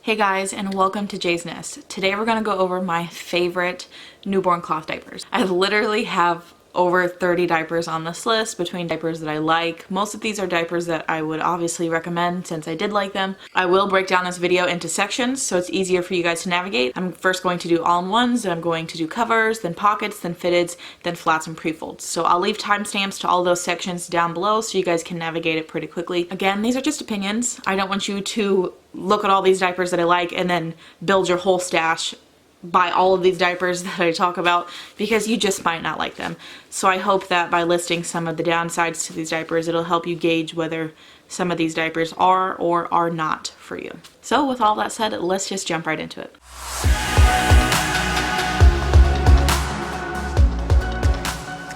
Hey guys, and welcome to Jay's Nest. Today we're gonna go over my favorite newborn cloth diapers. I literally have over 30 diapers on this list between diapers that I like. Most of these are diapers that I would obviously recommend since I did like them. I will break down this video into sections so it's easier for you guys to navigate. I'm first going to do all-in-ones, then I'm going to do covers, then pockets, then fitteds, then flats and prefolds. So I'll leave timestamps to all those sections down below so you guys can navigate it pretty quickly. Again, these are just opinions. I don't want you to look at all these diapers that I like and then build your whole stash, buy all of these diapers that I talk about, because you just might not like them. So I hope that by listing some of the downsides to these diapers, it'll help you gauge whether some of these diapers are or are not for you. So with all that said, let's just jump right into it.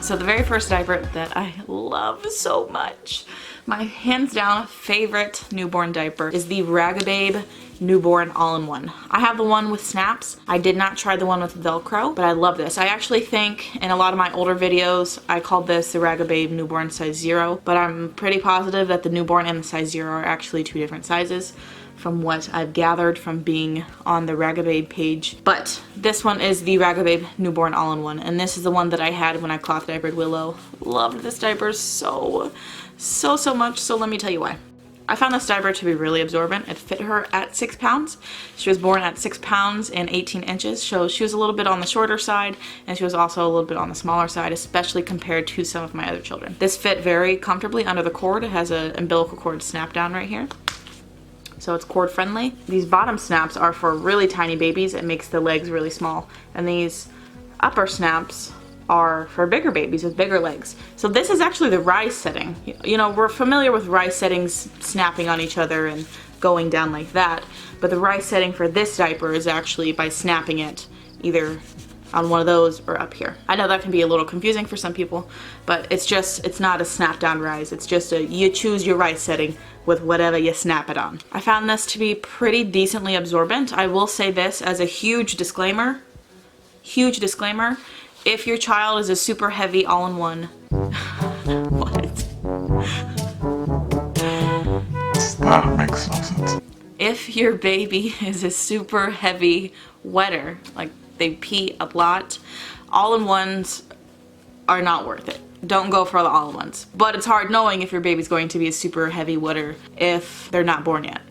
So the very first diaper that I love so much, my hands down favorite newborn diaper, is the Ragababe Newborn All-in-One. I have the one with snaps. I did not try the one with Velcro, but I love this. I actually think in a lot of my older videos, I called this the Ragababe Newborn size 0, but I'm pretty positive that the newborn and the size 0 are actually two different sizes from what I've gathered from being on the Ragababe page. But this one is the Ragababe Newborn All-in-One, and this is the one that I had when I cloth diapered Willow. Loved this diaper so much, so let me tell you why. I found this diaper to be really absorbent. It fit her at 6 pounds. She was born at 6 pounds and 18 inches, so she was a little bit on the shorter side, and she was also a little bit on the smaller side, especially compared to some of my other children. This fit very comfortably under the cord. It has an umbilical cord snap down right here, so it's cord friendly. These bottom snaps are for really tiny babies. It makes the legs really small, and these upper snaps are for bigger babies with bigger legs. So this is actually the rise setting. You know, we're familiar with rise settings snapping on each other and going down like that, but the rise setting for this diaper is actually by snapping it either on one of those or up here. I know that can be a little confusing for some people, but it's not a snap down rise. It's just you choose your rise setting with whatever you snap it on. I found this to be pretty decently absorbent. I will say this as a huge disclaimer, if your child is a super heavy all-in-one, what? That makes no sense. If your baby is a super heavy wetter, like they pee a lot, all-in-ones are not worth it. Don't go for the all-in-ones. But it's hard knowing if your baby's going to be a super heavy wetter if they're not born yet.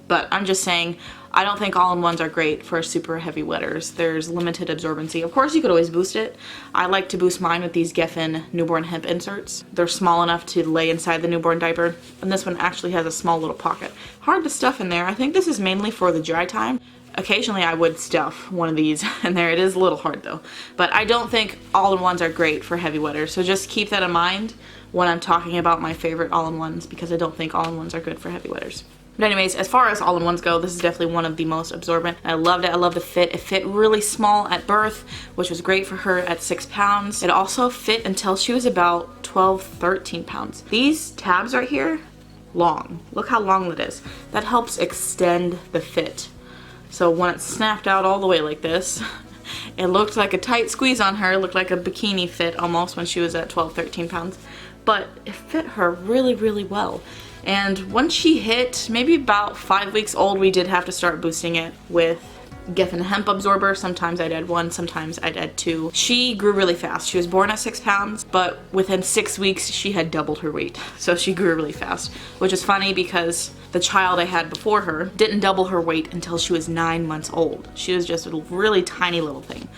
But I'm just saying, I don't think all-in-ones are great for super heavy wetters. There's limited absorbency. Of course, you could always boost it. I like to boost mine with these Geffen newborn hemp inserts. They're small enough to lay inside the newborn diaper, and this one actually has a small little pocket. Hard to stuff in there. I think this is mainly for the dry time. Occasionally I would stuff one of these in there. It is a little hard though. But I don't think all-in-ones are great for heavy wetters, so just keep that in mind when I'm talking about my favorite all-in-ones, because I don't think all-in-ones are good for heavy wetters. But anyways, as far as all-in-ones go, this is definitely one of the most absorbent. I loved it. I love the fit. It fit really small at birth, which was great for her at 6 pounds. It also fit until she was about 12, 13 pounds. These tabs right here, long. Look how long that is. That helps extend the fit. So when it snapped out all the way like this, it looked like a tight squeeze on her. It looked like a bikini fit almost when she was at 12, 13 pounds. But it fit her really well. And once she hit maybe about 5 weeks old, we did have to start boosting it with Geffen hemp absorber. Sometimes I'd add 1, sometimes I'd add 2. She grew really fast. She was born at 6 pounds, but within 6 weeks she had doubled her weight. So she grew really fast, which is funny because the child I had before her didn't double her weight until she was 9 months old. She was just a really tiny little thing.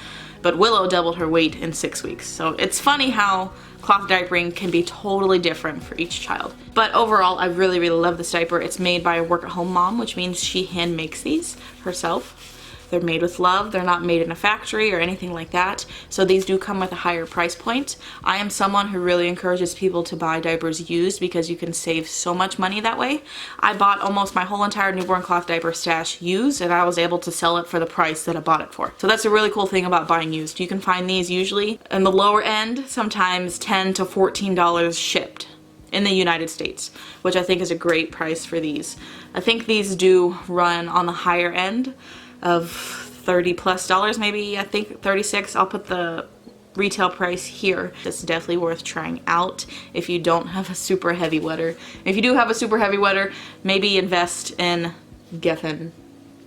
But Willow doubled her weight in 6 weeks. So it's funny how cloth diapering can be totally different for each child. But overall, I really love this diaper. It's made by a work-at-home mom, which means she hand makes these herself. They're made with love. They're not made in a factory or anything like that. So these do come with a higher price point. I am someone who really encourages people to buy diapers used because you can save so much money that way. I bought almost my whole entire newborn cloth diaper stash used, and I was able to sell it for the price that I bought it for. So that's a really cool thing about buying used. You can find these usually in the lower end, sometimes $10 to $14 shipped in the United States, which I think is a great price for these. I think these do run on the higher end of $30+ maybe. I think 36. I'll put the retail price here. It's definitely worth trying out if you don't have a super heavy wetter. If you do have a super heavy wetter, maybe invest in Geffen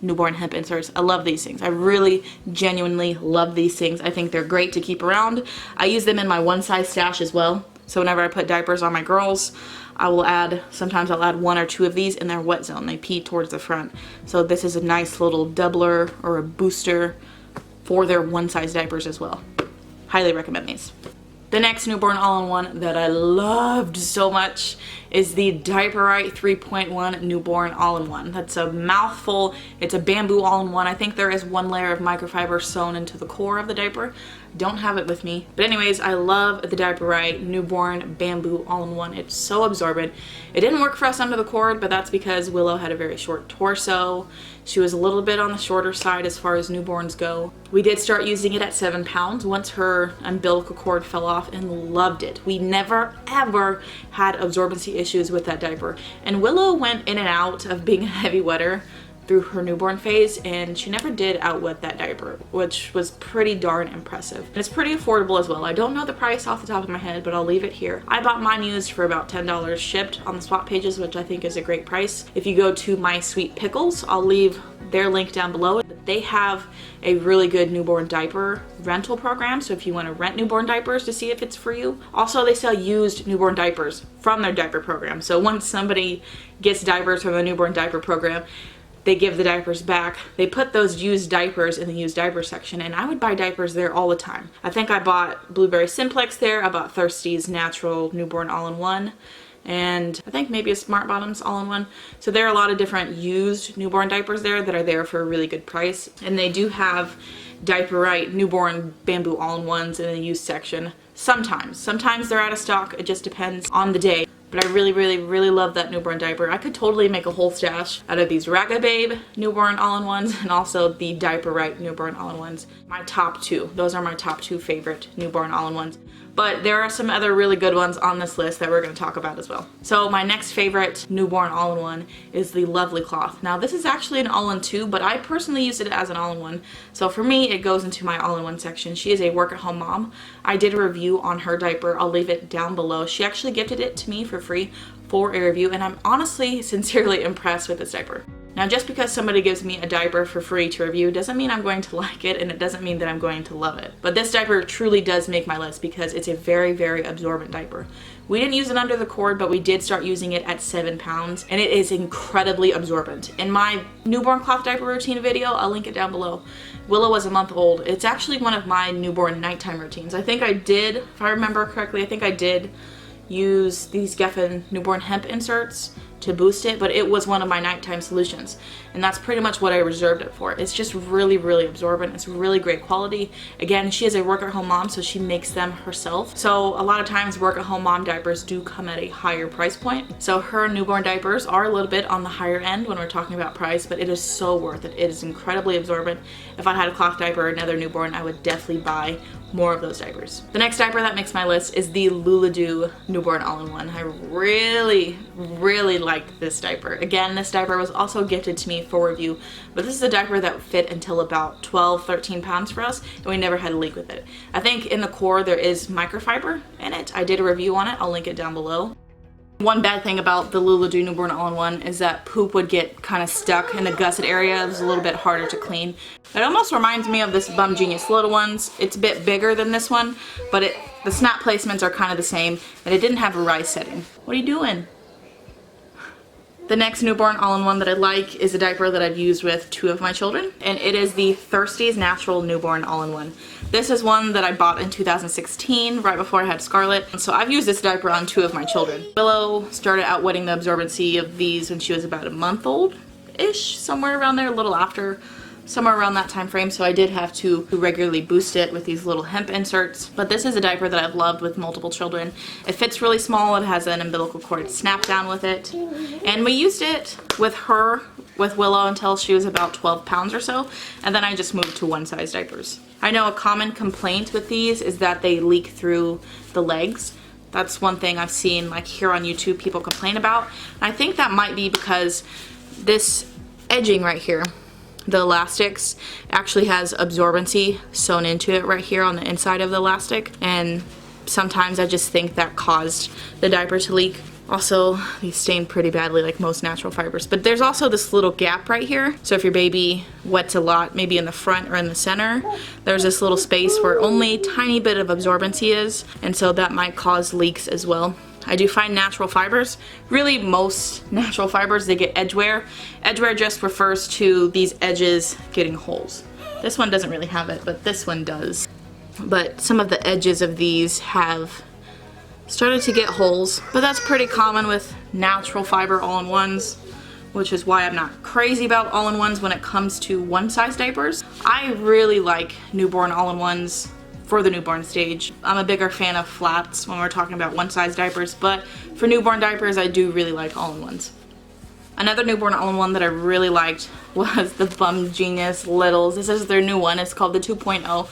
newborn hemp inserts. I love these things. I really genuinely love these things. I think they're great to keep around. I use them in my one size stash as well. So whenever I put diapers on my girls, I will add, sometimes I'll add 1 or 2 of these in their wet zone. They pee towards the front. So this is a nice little doubler or a booster for their one size diapers as well. Highly recommend these. The next newborn all-in-one that I loved so much is the Diaper I 3.1 newborn all-in-one. That's a mouthful. It's a bamboo all-in-one. I think there is 1 layer of microfiber sewn into the core of the diaper. Don't have it with me. But anyways, I love the Diaper I newborn bamboo all-in-one. It's so absorbent. It didn't work for us under the cord, but that's because Willow had a very short torso. She was a little bit on the shorter side as far as newborns go. We did start using it at 7 pounds once her umbilical cord fell off, and loved it. We never ever had absorbency issues with that diaper. And Willow went in and out of being a heavy wetter through her newborn phase, and she never did outwet that diaper, which was pretty darn impressive. And it's pretty affordable as well. I don't know the price off the top of my head, but I'll leave it here. I bought mine used for about $10 shipped on the swap pages, which I think is a great price. If you go to My Sweet Pickles, I'll leave their link down below. They have a really good newborn diaper rental program, so if you want to rent newborn diapers to see if it's for you. Also, they sell used newborn diapers from their diaper program. So once somebody gets diapers from the newborn diaper program, they give the diapers back. They put those used diapers in the used diaper section, and I would buy diapers there all the time. I think I bought Blueberry Simplex there. I bought Thirsty's Natural Newborn All-in-One, and I think maybe a Smart Bottoms All-in-One. So there are a lot of different used newborn diapers there that are there for a really good price. And they do have Diaper I newborn bamboo all-in-ones in the used section. Sometimes they're out of stock. It just depends on the day. But I really love that newborn diaper. I could totally make a whole stash out of these Raga Babe newborn all-in-ones and also the Diaper I newborn all-in-ones. My top 2. Those are my top 2 favorite newborn all-in-ones. But there are some other really good ones on this list that we're going to talk about as well. So my next favorite newborn all-in-one is the Lovely Cloth. Now this is actually an all-in-2, but I personally use it as an all-in-one. So for me, it goes into my all-in-one section. She is a work-at-home mom. I did a review on her diaper. I'll leave it down below. She actually gifted it to me for free for a review, and I'm honestly, sincerely impressed with this diaper. Now, just because somebody gives me a diaper for free to review doesn't mean I'm going to like it, and it doesn't mean that I'm going to love it. But this diaper truly does make my list because it's a very absorbent diaper. We didn't use it under the cord, but we did start using it at 7 pounds, and it is incredibly absorbent. In my newborn cloth diaper routine video, I'll link it down below. Willow was a month old. It's actually one of my newborn nighttime routines. I think I did, if I remember correctly, I think I did use these Geffen newborn hemp inserts to boost it, but it was one of my nighttime solutions, and that's pretty much what I reserved it for. It's just really absorbent. It's really great quality. Again, she is a work-at-home mom, so she makes them herself. So a lot of times work-at-home mom diapers do come at a higher price point. So her newborn diapers are a little bit on the higher end when we're talking about price, but it is so worth it. It is incredibly absorbent. If I had a cloth diaper or another newborn, I would definitely buy more of those diapers. The next diaper that makes my list is the Luladoo newborn all-in-one. I really liked this diaper. Again, this diaper was also gifted to me for review, but this is a diaper that fit until about 12-13 pounds for us, and we never had a leak with it. I think in the core there is microfiber in it. I did a review on it. I'll link it down below. One bad thing about the Luladoo newborn all-in-one is that poop would get kind of stuck in the gusset area. It was a little bit harder to clean. It almost reminds me of this Bum Genius Little Ones. It's a bit bigger than this one, but the snap placements are kind of the same, and it didn't have a rise setting. What are you doing? The next newborn all-in-one that I like is a diaper that I've used with 2 of my children, and it is the Thirsty's Natural Newborn All-in-One. This is one that I bought in 2016, right before I had Scarlett, so I've used this diaper on 2 of my children. Willow started outwetting the absorbency of these when she was about a month old-ish, somewhere around there, a little after. Somewhere around that time frame, so I did have to regularly boost it with these little hemp inserts. But this is a diaper that I've loved with multiple children. It fits really small. It has an umbilical cord snap down with it, and we used it with Willow until she was about 12 pounds or so, and then I just moved to one size diapers. I know a common complaint with these is that they leak through the legs. That's one thing I've seen like here on YouTube people complain about. And I think that might be because this edging right here, the elastics, actually has absorbency sewn into it right here on the inside of the elastic, and sometimes I just think that caused the diaper to leak. Also, these stain pretty badly like most natural fibers. But there's also this little gap right here. So if your baby wets a lot, maybe in the front or in the center, there's this little space where only a tiny bit of absorbency is. And so that might cause leaks as well. I do find natural fibers, really most natural fibers, they get edge wear. Edge wear just refers to these edges getting holes. This one doesn't really have it, but this one does. But some of the edges of these have started to get holes, but that's pretty common with natural fiber all-in-ones, which is why I'm not crazy about all-in-ones when it comes to one-size diapers. I really like newborn all-in-ones for the newborn stage. I'm a bigger fan of flats when we're talking about one-size diapers, but for newborn diapers, I do really like all-in-ones. Another newborn all-in-one that I really liked was the Bum Genius Littles. This is their new one. It's called the 2.0.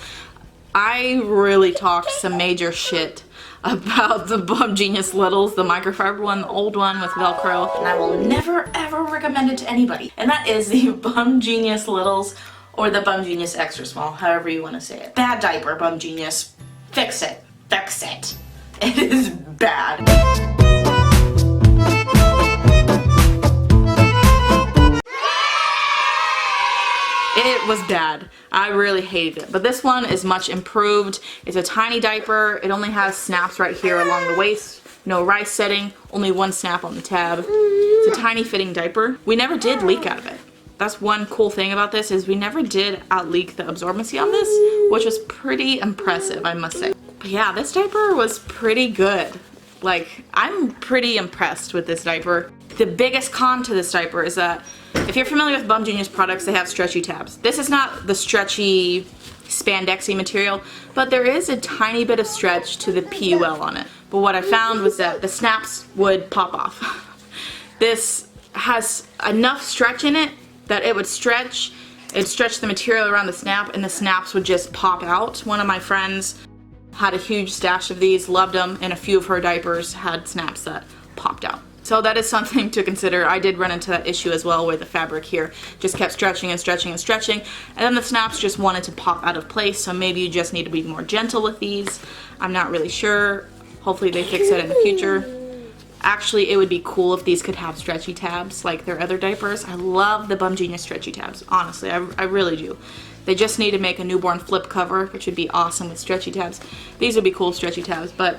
I really talked some major shit about the Bum Genius Littles, the microfiber one, the old one with Velcro, and I will never ever recommend it to anybody. And that is the Bum Genius Littles or the Bum Genius Extra Small, however you want to say it. Bad diaper, Bum Genius. Fix it. Fix it. It is bad. It was bad. I really hated it. But this one is much improved. It's a tiny diaper. It only has snaps right here along the waist. No rice setting. Only one snap on the tab. It's a tiny fitting diaper. We never did leak out of it. That's one cool thing about this is we never did out leak the absorbency on this, which was pretty impressive, I must say. But yeah, this diaper was pretty good. Like, I'm pretty impressed with this diaper. The biggest con to this diaper is that if you're familiar with Bum Genius products, they have stretchy tabs. This is not the stretchy spandexy material, but there is a tiny bit of stretch to the PUL on it. But what I found was that the snaps would pop off. This has enough stretch in it that it would stretch. It'd stretch the material around the snap and the snaps would just pop out. One of my friends had a huge stash of these, loved them, and a few of her diapers had snaps that popped out. So that is something to consider. I did run into that issue as well where the fabric here just kept stretching and stretching and stretching, and then the snaps just wanted to pop out of place, so maybe you just need to be more gentle with these. I'm not really sure. Hopefully they fix that in the future. Actually, it would be cool if these could have stretchy tabs like their other diapers. I love the Bum Genius stretchy tabs, honestly, I really do. They just need to make a newborn flip cover, which would be awesome with stretchy tabs. These would be cool stretchy tabs, but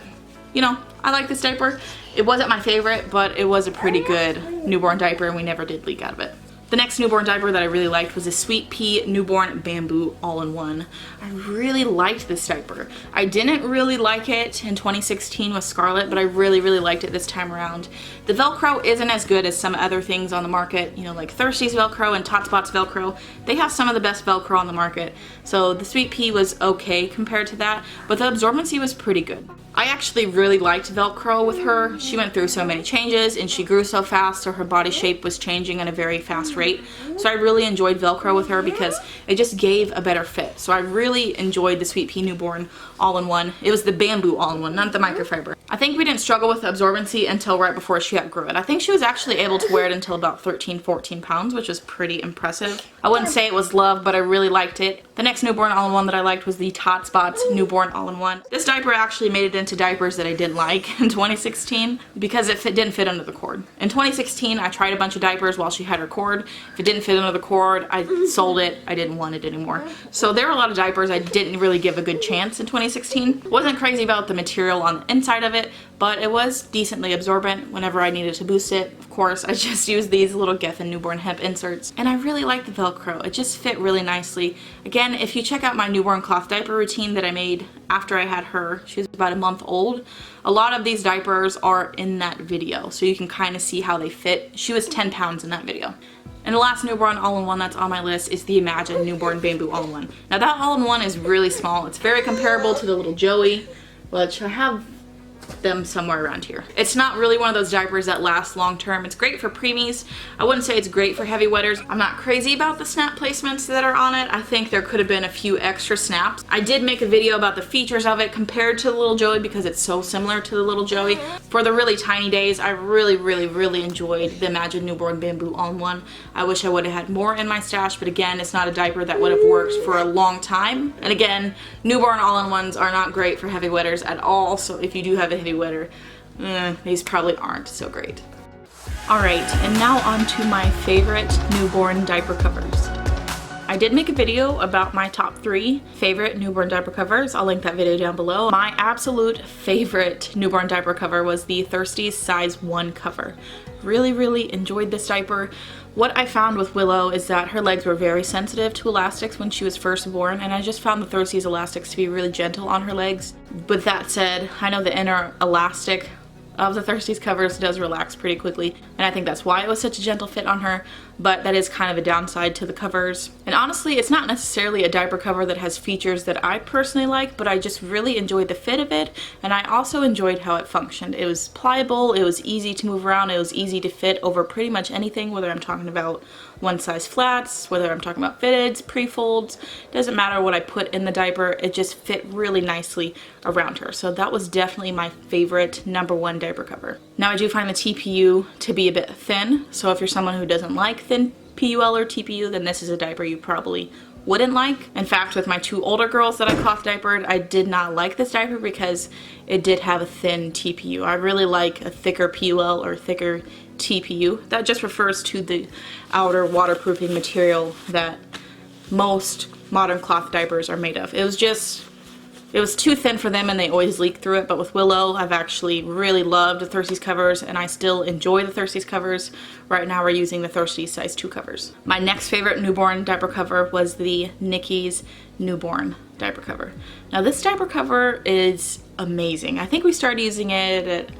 you know, I like this diaper. It wasn't my favorite, but it was a pretty good newborn diaper and we never did leak out of it. The next newborn diaper that I really liked was a Sweet Pea Newborn Bamboo All-in-One. I really liked this diaper. I didn't really like it in 2016 with Scarlett, but I really liked it this time around. The Velcro isn't as good as some other things on the market, you know, like Thirsty's Velcro and Tot Spot's Velcro. They have some of the best Velcro on the market. So the Sweet Pea was okay compared to that, but the absorbency was pretty good. I actually really liked Velcro with her. She went through so many changes and she grew so fast, so her body shape was changing at a very fast rate. So I really enjoyed Velcro with her because it just gave a better fit. So I really enjoyed the Sweet Pea Newborn All-in-One. It was the Bamboo All-in-One, not the microfiber. I think we didn't struggle with absorbency until right before she outgrew it. I think she was actually able to wear it until about 13, 14 pounds, which was pretty impressive. I wouldn't say it was love, but I really liked it. The next newborn all-in-one that I liked was the Tot Spots Newborn All-in-One. This diaper actually made it into diapers that I didn't like in 2016 because it didn't fit under the cord. In 2016, I tried a bunch of diapers while she had her cord. If it didn't fit under the cord, I sold it. I didn't want it anymore. So there are a lot of diapers I didn't really give a good chance in 2016. Wasn't crazy about the material on the inside of it, but it was decently absorbent whenever I needed to boost it. Of course, I just used these little Geffen newborn hemp inserts, and I really like the Velcro. It just fit really nicely. Again, if you check out my newborn cloth diaper routine that I made after I had her, she was about a month old, a lot of these diapers are in that video, so you can kind of see how they fit. She was 10 pounds in that video. And the last newborn all-in-one that's on my list is the Imagine Newborn Bamboo All-in-One. Now that all-in-one is really small. It's very comparable to the little Joey, which I have them somewhere around here. It's not really one of those diapers that last long term. It's great for preemies. I wouldn't say it's great for heavy wetters. I'm not crazy about the snap placements that are on it. I think there could have been a few extra snaps. I did make a video about the features of it compared to the little Joey because it's so similar to the little Joey. For the really tiny days, I really enjoyed the Imagine Newborn Bamboo All-in-One. I wish I would have had more in my stash, but again, it's not a diaper that would have worked for a long time. And again, newborn all-in-ones are not great for heavy wetters at all, so if you do have a heavy wetter, these probably aren't so great. Alright, and now on to my favorite newborn diaper covers. I did make a video about my top 3 favorite newborn diaper covers. I'll link that video down below. My absolute favorite newborn diaper cover was the Theyre's size 1 cover. Really enjoyed this diaper. What I found with Willow is that her legs were very sensitive to elastics when she was first born, and I just found the Theyre's elastics to be really gentle on her legs. With that said, I know the inner elastic of the Theyre's covers does relax pretty quickly, and I think that's why it was such a gentle fit on her, but that is kind of a downside to the covers. And honestly, it's not necessarily a diaper cover that has features that I personally like, but I just really enjoyed the fit of it, and I also enjoyed how it functioned. It was pliable, it was easy to move around, it was easy to fit over pretty much anything, whether I'm talking about one size flats, whether I'm talking about fitteds, prefolds, doesn't matter what I put in the diaper, it just fit really nicely around her. So that was definitely my favorite #1 diaper cover. Now I do find the TPU to be a bit thin, so if you're someone who doesn't like thin PUL or TPU, then this is a diaper you probably wouldn't like. In fact, with my 2 older girls that I cloth diapered, I did not like this diaper because it did have a thin TPU. I really like a thicker PUL or thicker TPU. That just refers to the outer waterproofing material that most modern cloth diapers are made of. It was too thin for them and they always leak through it, but with Willow, I've actually really loved the Theyre's covers and I still enjoy the Theyre's covers. Right now we're using the Theyre's size 2 covers. My next favorite newborn diaper cover was the Nickis newborn diaper cover. Now this diaper cover is amazing. I think we started using it at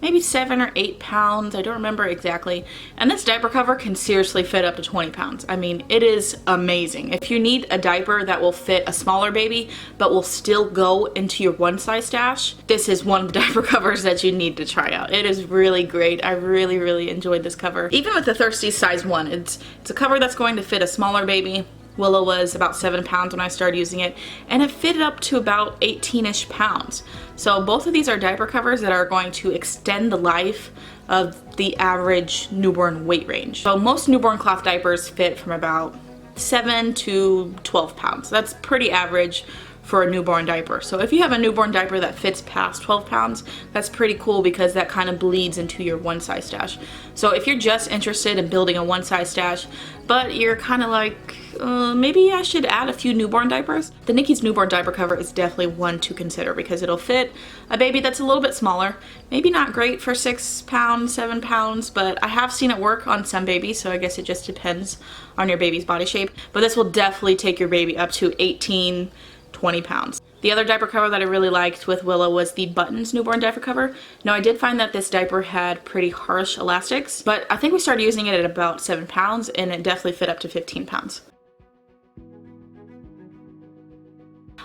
maybe 7 or 8 pounds, I don't remember exactly. And this diaper cover can seriously fit up to 20 pounds. I mean, it is amazing. If you need a diaper that will fit a smaller baby, but will still go into your one size stash, this is one of the diaper covers that you need to try out. It is really great. I really enjoyed this cover. Even with the Theyre's size 1, it's a cover that's going to fit a smaller baby. Willow was about 7 pounds when I started using it, and it fitted up to about 18-ish pounds. So both of these are diaper covers that are going to extend the life of the average newborn weight range. So most newborn cloth diapers fit from about 7 to 12 pounds. That's pretty average for a newborn diaper. So if you have a newborn diaper that fits past 12 pounds, that's pretty cool because that kind of bleeds into your one size stash. So if you're just interested in building a one size stash, but you're kind of like, maybe I should add a few newborn diapers, the Nickis newborn diaper cover is definitely one to consider because it'll fit a baby that's a little bit smaller. Maybe not great for 6 pounds, 7 pounds, but I have seen it work on some babies, so I guess it just depends on your baby's body shape. But this will definitely take your baby up to 18, 20 pounds. The other diaper cover that I really liked with Willow was the Buttons newborn diaper cover. Now I did find that this diaper had pretty harsh elastics, but I think we started using it at about 7 pounds and it definitely fit up to 15 pounds.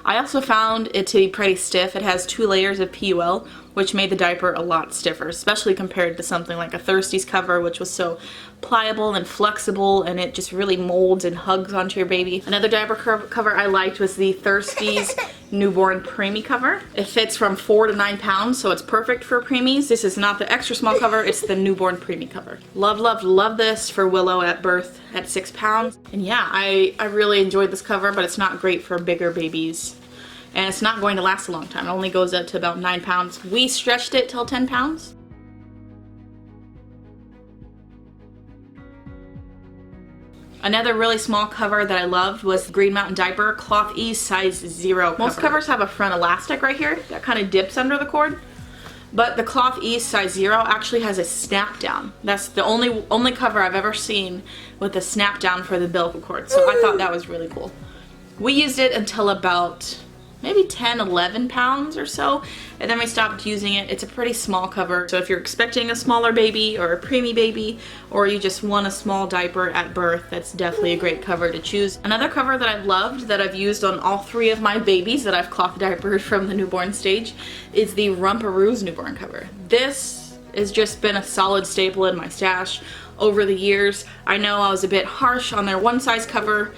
I also found it to be pretty stiff. It has 2 layers of PUL, which made the diaper a lot stiffer, especially compared to something like a Theyre's cover, which was so pliable and flexible, and it just really molds and hugs onto your baby. Another diaper cover I liked was the Theyre's newborn preemie cover. It fits from 4 to 9 pounds, so it's perfect for preemies. This is not the extra small cover, it's the newborn preemie cover. Love this for Willow at birth at 6 pounds. And yeah, I really enjoyed this cover, but it's not great for bigger babies. And it's not going to last a long time. It only goes up to about 9 pounds. We stretched it till 10 pounds. Another really small cover that I loved was the Green Mountain Diaper Clotheze size 0 cover. Most covers have a front elastic right here that kind of dips under the cord, but the Clotheze size 0 actually has a snap down. That's the only cover I've ever seen with a snap down for the umbilical cord, so I thought that was really cool. We used it until about maybe 10, 11 pounds or so, and then we stopped using it. It's a pretty small cover, so if you're expecting a smaller baby or a preemie baby, or you just want a small diaper at birth, that's definitely a great cover to choose. Another cover that I've loved, that I've used on all 3 of my babies that I've cloth diapered from the newborn stage, is the Rumparoo's newborn cover. This has just been a solid staple in my stash over the years. I know I was a bit harsh on their one size cover.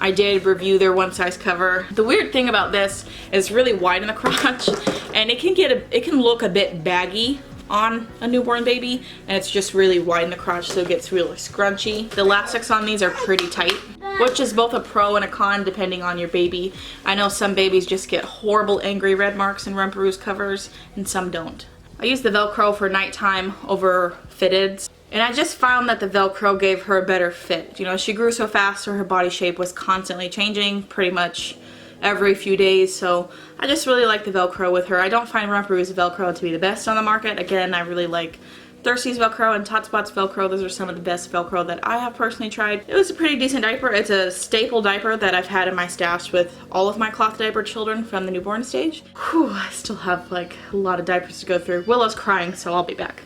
I did review their one size cover. The weird thing about this is it's really wide in the crotch, and it can look a bit baggy on a newborn baby, and it's just really wide in the crotch, so it gets really scrunchy. The elastics on these are pretty tight, which is both a pro and a con depending on your baby. I know some babies just get horrible angry red marks in Rumparoo's covers, and some don't. I used the Velcro for nighttime over fitteds. And I just found that the Velcro gave her a better fit. You know, she grew so fast, so her body shape was constantly changing pretty much every few days. So I just really like the Velcro with her. I don't find Rumparoo's Velcro to be the best on the market. Again, I really like Thirsty's Velcro and Totspot's Velcro. Those are some of the best Velcro that I have personally tried. It was a pretty decent diaper. It's a staple diaper that I've had in my stash with all of my cloth diaper children from the newborn stage. Whew, I still have like a lot of diapers to go through. Willow's crying, so I'll be back.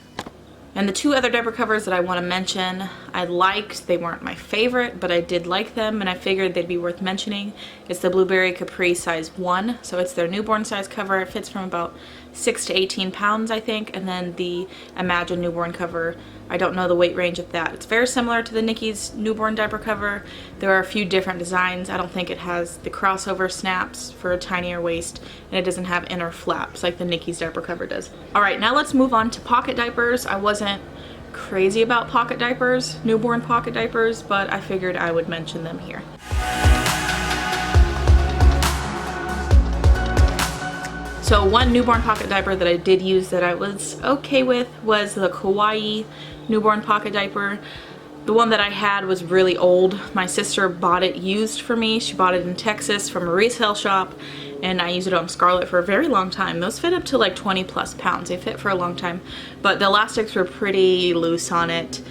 And the two other diaper covers that I want to mention, I liked. They weren't my favorite, but I did like them, and I figured they'd be worth mentioning. It's the Blueberry Capri size 1, so it's their newborn size cover. It fits from about 6 to 18 pounds, I think, and then the Imagine newborn cover. I don't know the weight range of that. It's very similar to the Nickis newborn diaper cover. There are a few different designs. I don't think it has the crossover snaps for a tinier waist, and it doesn't have inner flaps like the Nickis diaper cover does. All right, now let's move on to pocket diapers. I wasn't crazy about pocket diapers, newborn pocket diapers, but I figured I would mention them here. So one newborn pocket diaper that I did use that I was okay with was the Kawaii newborn pocket diaper. The one that I had was really old. My sister bought it used for me. She bought it in Texas from a resale shop, and I used it on Scarlett for a very long time. Those fit up to like 20 plus pounds. They fit for a long time, but the elastics were pretty loose on it.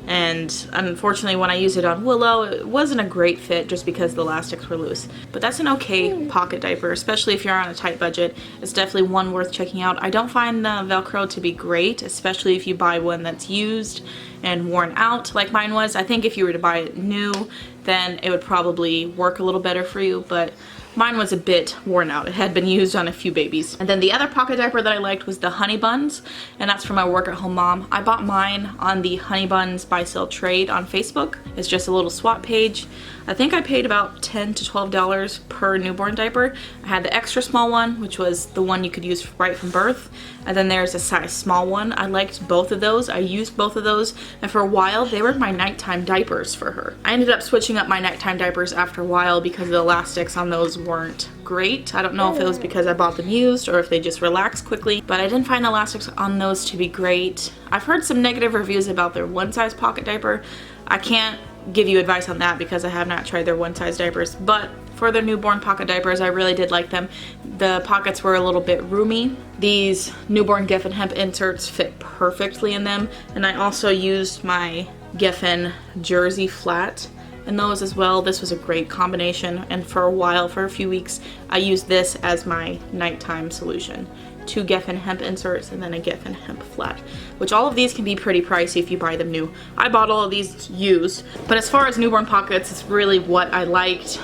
And unfortunately, when I used it on Willow, it wasn't a great fit just because the elastics were loose. But that's an okay pocket diaper, especially if you're on a tight budget. It's definitely one worth checking out. I don't find the Velcro to be great, especially if you buy one that's used and worn out like mine was. I think if you were to buy it new, then it would probably work a little better for you, but mine was a bit worn out. It had been used on a few babies. And then the other pocket diaper that I liked was the Honey Buns, and that's for my work at home mom. I bought mine on the Honey Buns buy sell trade on Facebook. It's just a little swap page. I think I paid about $10 to $12 per newborn diaper. I had the extra small one, which was the one you could use right from birth, and then there's a size small one. I liked both of those. I used both of those, and for a while they were my nighttime diapers for her. I ended up switching up my nighttime diapers after a while because the elastics on those weren't great. I don't know if it was because I bought them used or if they just relax quickly, but I didn't find the elastics on those to be great. I've heard some negative reviews about their one size pocket diaper. I can't give you advice on that because I have not tried their one size diapers, but for their newborn pocket diapers, I really did like them. The pockets were a little bit roomy. These newborn Geffen hemp inserts fit perfectly in them, and I also used my Geffen jersey flat in those as well. This was a great combination, and for a while, for a few weeks, I used this as my nighttime solution. 2 Geffen hemp inserts and then a Geffen hemp flat, which all of these can be pretty pricey if you buy them new. I bought all of these used, but as far as newborn pockets, it's really what I liked.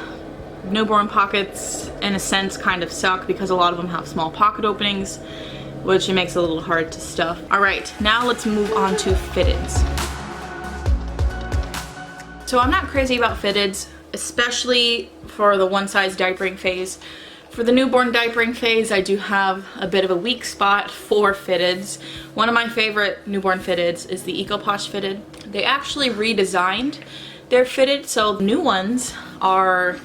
Newborn pockets, in a sense, kind of suck because a lot of them have small pocket openings, which it makes it a little hard to stuff. All right, now let's move on to fitteds. So I'm not crazy about fitteds, especially for the one size diapering phase. For the newborn diapering phase, I do have a bit of a weak spot for fitteds. One of my favorite newborn fitteds is the EcoPosh fitted. They actually redesigned their fitted, so the new ones are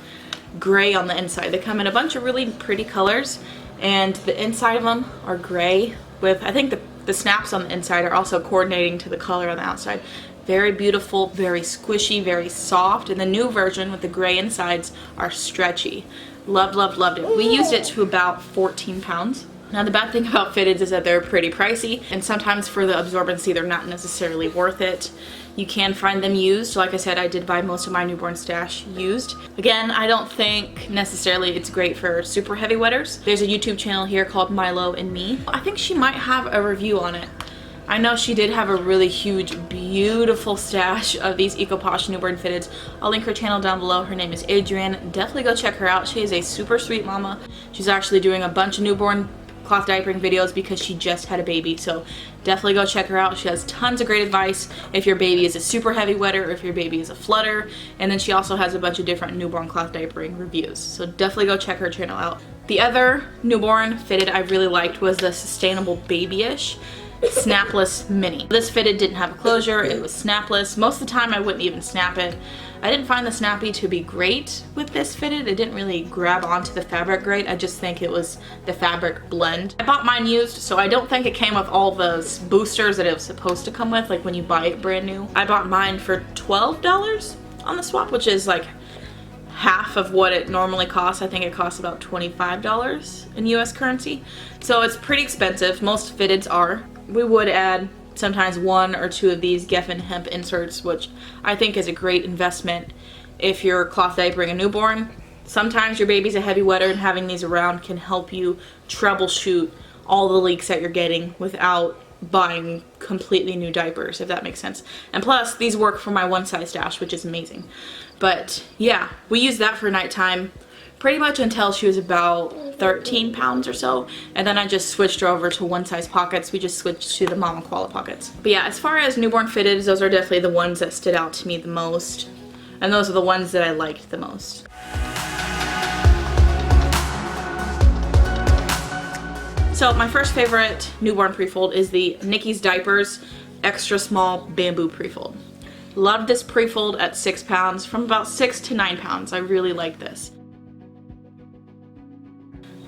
gray on the inside. They come in a bunch of really pretty colors, and the inside of them are gray with, I think the snaps on the inside are also coordinating to the color on the outside. Very beautiful, very squishy, very soft, and the new version with the gray insides are stretchy. Loved, loved, loved it. We used it to about 14 pounds. Now the bad thing about fitteds is that they're pretty pricey, and sometimes for the absorbency they're not necessarily worth it. You can find them used. Like I said, I did buy most of my newborn stash used. Again, I don't think necessarily it's great for super heavy wetters. There's a YouTube channel here called Milo and Me. I think she might have a review on it. I know she did have a really huge, beautiful stash of these EcoPosh newborn fitteds. I'll link her channel down below. Her name is Adrienne. Definitely go check her out. She is a super sweet mama. She's actually doing a bunch of newborn cloth diapering videos because she just had a baby, so definitely go check her out. She has tons of great advice if your baby is a super heavy wetter or if your baby is a flutter, and then she also has a bunch of different newborn cloth diapering reviews, so definitely go check her channel out. The other newborn fitted I really liked was the Sustainable Babyish. snapless mini. This fitted didn't have a closure, it was snapless. Most of the time I wouldn't even snap it. I didn't find the snappy to be great with this fitted. It didn't really grab onto the fabric great. I just think it was the fabric blend. I bought mine used, so I don't think it came with all those boosters that it was supposed to come with, like when you buy it brand new. I bought mine for $12 on the swap, which is like half of what it normally costs. I think it costs about $25 in US currency. So it's pretty expensive. Most fitteds are. We would add sometimes 1 or 2 of these Geffen hemp inserts, which I think is a great investment if you're cloth diapering a newborn. Sometimes your baby's a heavy wetter, and having these around can help you troubleshoot all the leaks that you're getting without buying completely new diapers, if that makes sense. And plus, these work for my one size stash, which is amazing. But yeah, we used that for nighttime pretty much until she was about 13 pounds or so, and then I just switched her over to one size pockets. We just switched to the Mama Koala pockets. But yeah, as far as newborn fitteds, those are definitely the ones that stood out to me the most, and those are the ones that I liked the most. So my first favorite newborn prefold is the Nickis Diapers Extra Small Bamboo Prefold. Love this prefold at 6 pounds, from about 6 to 9 pounds. I really like this.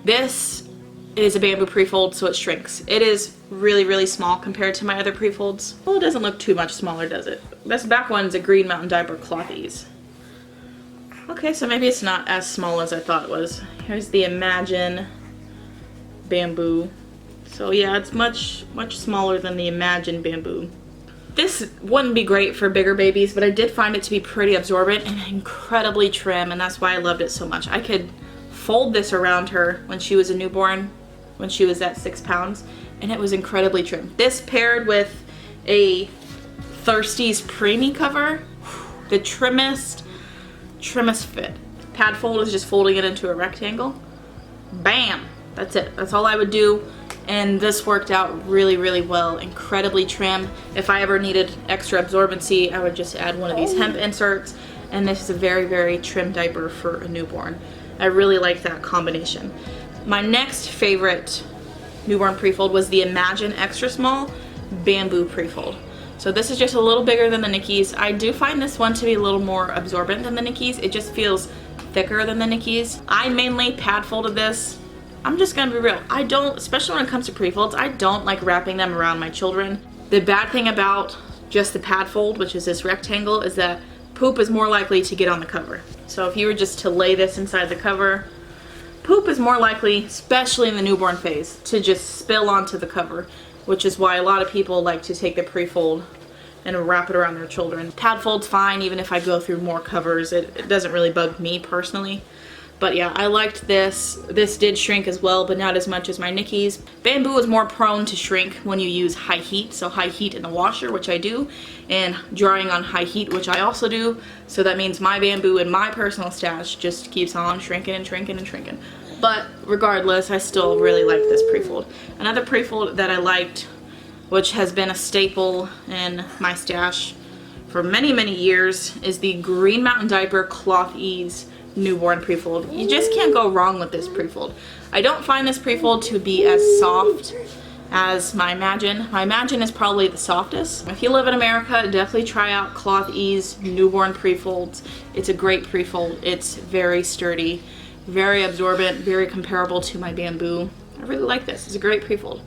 This is a bamboo prefold, so it shrinks. It is really, really small compared to my other prefolds. Well, it doesn't look too much smaller, does it? This back one's a Green Mountain Diaper Clotheze. Okay, so maybe it's not as small as I thought it was. Here's the Imagine Bamboo. So yeah, it's much smaller than the Imagine Bamboo. This wouldn't be great for bigger babies, but I did find it to be pretty absorbent and incredibly trim, and that's why I loved it so much. I could fold this around her when she was a newborn, when she was at 6 pounds, and it was incredibly trim. This paired with a Thirsty's Preemie cover, the trimmest fit. Pad fold is just folding it into a rectangle. Bam! That's it. That's all I would do. And this worked out really, really well. Incredibly trim. If I ever needed extra absorbency, I would just add one of these hemp inserts. And this is a very, very trim diaper for a newborn. I really like that combination. My next favorite newborn prefold was the Imagine Extra Small Bamboo Prefold. So this is just a little bigger than the Nickis. I do find this one to be a little more absorbent than the Nickis. It just feels thicker than the Nickis. I mainly pad folded this. I'm just gonna be real. I don't, especially when it comes to prefolds, I don't like wrapping them around my children. The bad thing about just the pad fold, which is this rectangle, is that poop is more likely to get on the cover. So if you were just to lay this inside the cover, poop is more likely, especially in the newborn phase, to just spill onto the cover, which is why a lot of people like to take the prefold and wrap it around their children. Pad fold's fine, even if I go through more covers. It doesn't really bug me personally. But yeah, I liked this. This did shrink as well, but not as much as my Nickis. Bamboo is more prone to shrink when you use high heat, so high heat in the washer, which I do, and drying on high heat, which I also do. So that means my bamboo in my personal stash just keeps on shrinking and shrinking and shrinking. But regardless, I still really like this prefold. Another prefold that I liked, which has been a staple in my stash for many, many years, is the Green Mountain Diaper Clotheze newborn prefold. You just can't go wrong with this prefold. I don't find this prefold to be as soft as my Imagine. My Imagine is probably the softest. If you live in America, definitely try out Clotheze newborn prefolds. It's a great prefold. It's very sturdy, very absorbent, very comparable to my bamboo. I really like this. It's a great prefold.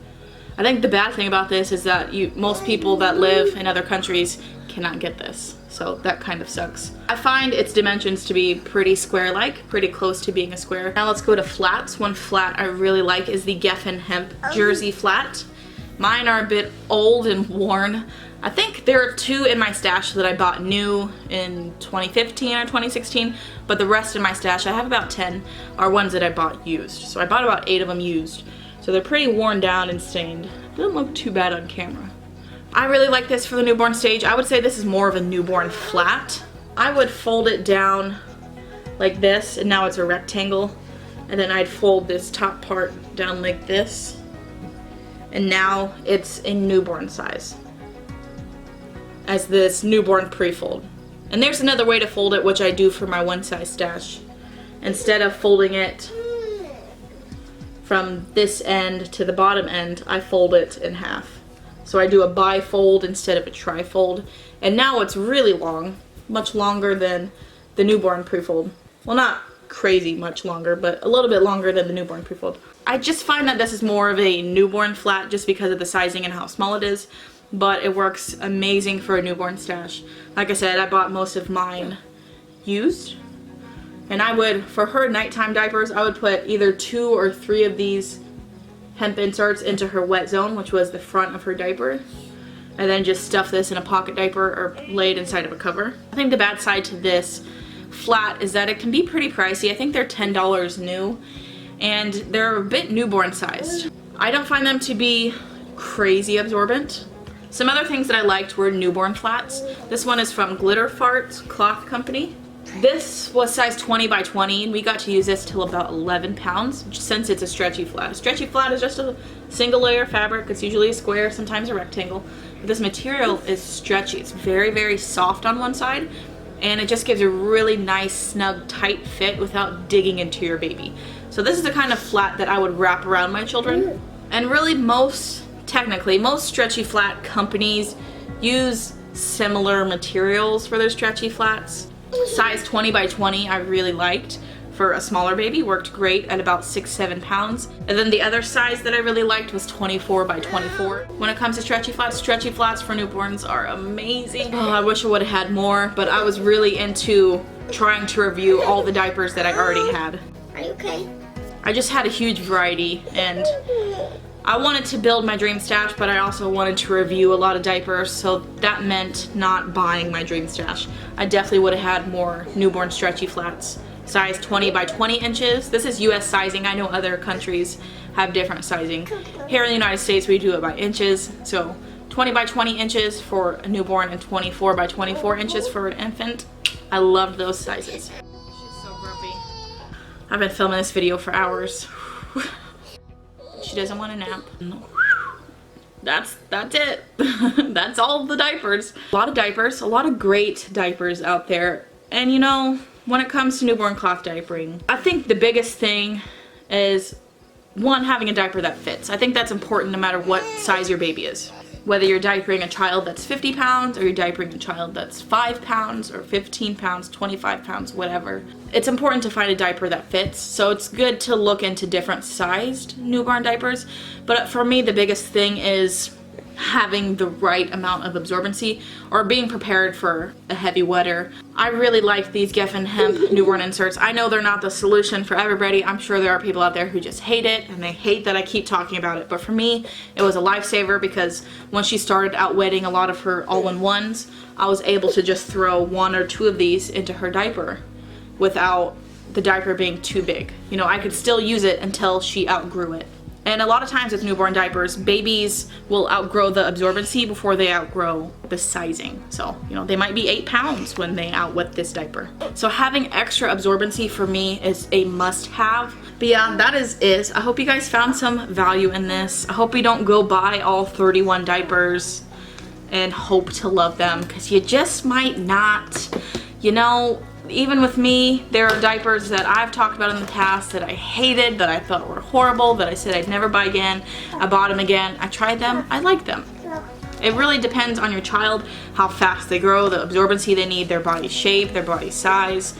I think the bad thing about this is that most people that live in other countries cannot get this. So that kind of sucks. I find its dimensions to be pretty square-like, pretty close to being a square. Now let's go to flats. One flat I really like is the Geffen Hemp Jersey Flat. Mine are a bit old and worn. I think there are 2 in my stash that I bought new in 2015 or 2016, but the rest of my stash, I have about 10, are ones that I bought used. So I bought about 8 of them used. So they're pretty worn down and stained. Doesn't look too bad on camera. I really like this for the newborn stage. I would say this is more of a newborn flat. I would fold it down like this, and now it's a rectangle. And then I'd fold this top part down like this. And now it's in newborn size as this newborn prefold. And there's another way to fold it, which I do for my one size stash. Instead of folding it from this end to the bottom end, I fold it in half. So I do a bifold instead of a trifold. And now it's really long, much longer than the newborn prefold. Well, not crazy much longer, but a little bit longer than the newborn prefold. I just find that this is more of a newborn flat just because of the sizing and how small it is, but it works amazing for a newborn stash. Like I said, I bought most of mine used, and I would, for her nighttime diapers, I would put either 2 or 3 of these hemp inserts into her wet zone, which was the front of her diaper, and then just stuff this in a pocket diaper or lay it inside of a cover. I think the bad side to this flat is that it can be pretty pricey. I think they're $10 new, and they're a bit newborn sized. I don't find them to be crazy absorbent. Some other things that I liked were newborn flats. This one is from Glitter Farts Cloth Company. This was size 20 by 20, and we got to use this till about 11 pounds since it's a stretchy flat. A stretchy flat is just a single layer fabric. It's usually a square, sometimes a rectangle. But this material is stretchy. It's very, very soft on one side, and it just gives a really nice, snug, tight fit without digging into your baby. So this is the kind of flat that I would wrap around my children. And really technically, most stretchy flat companies use similar materials for their stretchy flats. Size 20 by 20 I really liked for a smaller baby, worked great at about 6-7 pounds. And then the other size that I really liked was 24 by 24. When it comes to stretchy flats for newborns are amazing. Oh, I wish I would have had more, but I was really into trying to review all the diapers that I already had. Are you okay? I just had a huge variety, and I wanted to build my dream stash, but I also wanted to review a lot of diapers, so that meant not buying my dream stash. I definitely would have had more newborn stretchy flats. Size 20 by 20 inches. This is US sizing. I know other countries have different sizing. Here in the United States, we do it by inches. So 20 by 20 inches for a newborn and 24 by 24 inches for an infant. I loved those sizes. She's so grumpy. I've been filming this video for hours. She doesn't want a nap. That's it. That's all the diapers. A lot of diapers, a lot of great diapers out there. And you know, when it comes to newborn cloth diapering, I think the biggest thing is, one, having a diaper that fits. I think that's important no matter what size your baby is. Whether you're diapering a child that's 50 pounds or you're diapering a child that's 5 pounds or 15 pounds, 25 pounds, whatever. It's important to find a diaper that fits. So it's good to look into different sized newborn diapers. But for me, the biggest thing is having the right amount of absorbency or being prepared for a heavy wetter. I really like these Geffen hemp newborn inserts. I know they're not the solution for everybody. I'm sure there are people out there who just hate it, and they hate that I keep talking about it. But for me, it was a lifesaver because when she started out wetting a lot of her all-in-ones, I was able to just throw 1 or 2 of these into her diaper without the diaper being too big. You know, I could still use it until she outgrew it. And a lot of times with newborn diapers, babies will outgrow the absorbency before they outgrow the sizing. So, you know, they might be 8 pounds when they outwet this diaper. So having extra absorbency for me is a must-have. But yeah, that is it. I hope you guys found some value in this. I hope you don't go buy all 31 diapers and hope to love them, because you just might not. You know, even with me, there are diapers that I've talked about in the past that I hated, that I thought were horrible, that I said I'd never buy again. I bought them again. I tried them. I like them. It really depends on your child, how fast they grow, the absorbency they need, their body shape, their body size.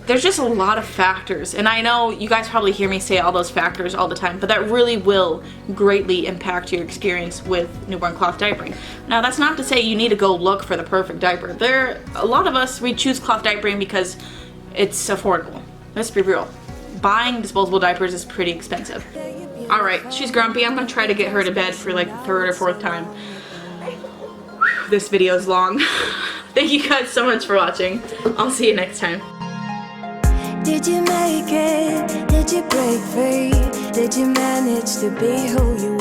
There's just a lot of factors, and I know you guys probably hear me say all those factors all the time, but that really will greatly impact your experience with newborn cloth diapering. Now, that's not to say you need to go look for the perfect diaper. A lot of us, we choose cloth diapering because it's affordable. Let's be real. Buying disposable diapers is pretty expensive. Alright, she's grumpy. I'm gonna try to get her to bed for like the 3rd or 4th time. This video is long. Thank you guys so much for watching. I'll see you next time. Did you make it? Did you break free? Did you manage to be who you